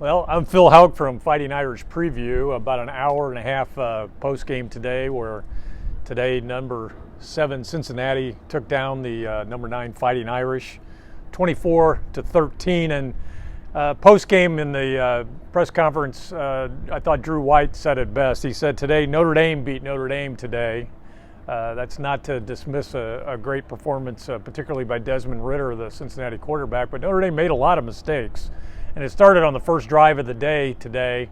Well, I'm Phil Hauk from Fighting Irish Preview. About an hour and a half post-game today, where today number 7 Cincinnati took down the number 9 Fighting Irish 24-13. And post-game in the press conference, I thought Drew White said it best. He said today Notre Dame beat Notre Dame today. That's not to dismiss a great performance, particularly by Desmond Ridder, the Cincinnati quarterback, but Notre Dame made a lot of mistakes. And it started on the first drive of the day today.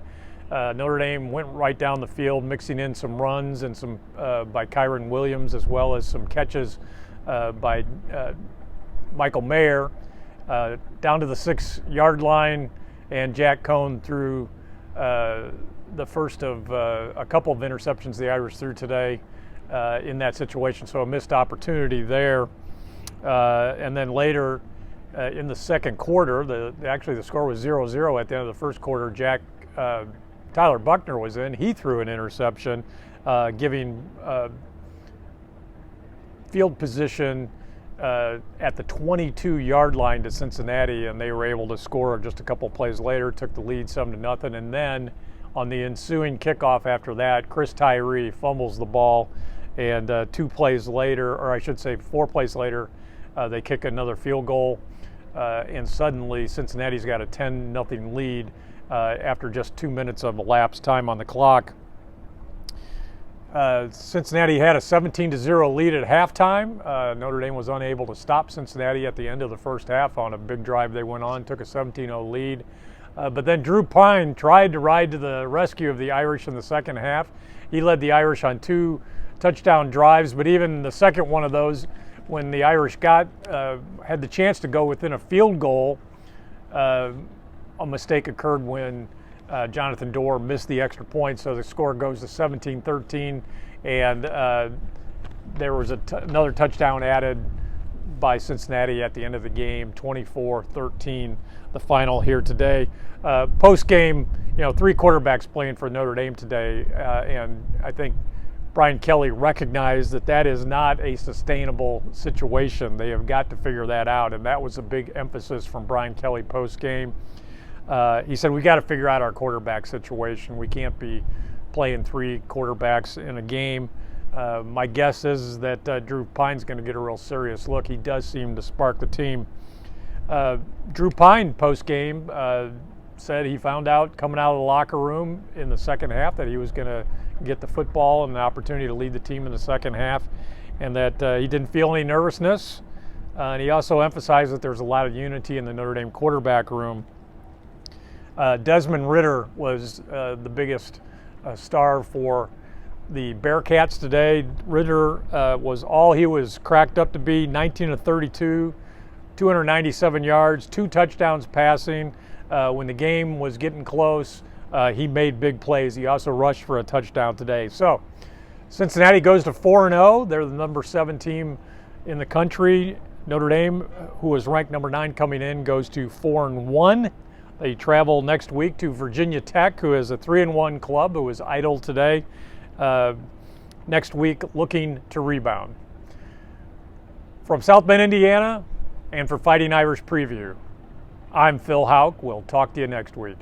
Notre Dame went right down the field, mixing in some runs and some by Kyron Williams, as well as some catches by Michael Mayer, down to the 6-yard line, and Jack Cohn threw the first of a couple of interceptions the Irish threw today in that situation, so a missed opportunity there. And then later, in the second quarter, actually the score was 0-0 at the end of the first quarter. Tyler Buckner was in. He threw an interception, giving field position at the 22-yard line to Cincinnati, and they were able to score just a couple plays later, took the lead 7-0. And then on the ensuing kickoff after that, Chris Tyree fumbles the ball, and 2 plays later, or I should say 4 plays later, they kick another field goal. And suddenly Cincinnati's got a 10-0 lead after just 2 minutes of elapsed time on the clock. Cincinnati had a 17-0 lead at halftime. Notre Dame was unable to stop Cincinnati at the end of the first half on a big drive they went on, took a 17-0 lead. But then Drew Pine tried to ride to the rescue of the Irish in the second half. He led the Irish on 2 touchdown drives, but even the second one of those, when the Irish had the chance to go within a field goal, a mistake occurred when Jonathan Dorr missed the extra point, so the score goes to 17-13, and there was another touchdown added by Cincinnati at the end of the game, 24-13, the final here today. Post-game, 3 quarterbacks playing for Notre Dame today, and I think Brian Kelly recognized that is not a sustainable situation. They have got to figure that out, and that was a big emphasis from Brian Kelly post-game. He said, we got to figure out our quarterback situation. We can't be playing 3 quarterbacks in a game. My guess is that Drew Pine's going to get a real serious look. He does seem to spark the team. Drew Pine post-game said he found out coming out of the locker room in the second half that he was going to get the football and the opportunity to lead the team in the second half, and that he didn't feel any nervousness. And he also emphasized that there's a lot of unity in the Notre Dame quarterback room. Desmond Ridder was the biggest star for the Bearcats today. Ridder was all he was cracked up to be, 19 of 32, 297 yards, 2 touchdowns passing. When the game was getting close, he made big plays. He also rushed for a touchdown today. So Cincinnati goes to 4-0. They're the number 7 team in the country. Notre Dame, who was ranked number 9 coming in, goes to 4-1. They travel next week to Virginia Tech, who is a 3-1 club, who is idle today. Next week, looking to rebound. From South Bend, Indiana, and for Fighting Irish Preview, I'm Phil Hauk. We'll talk to you next week.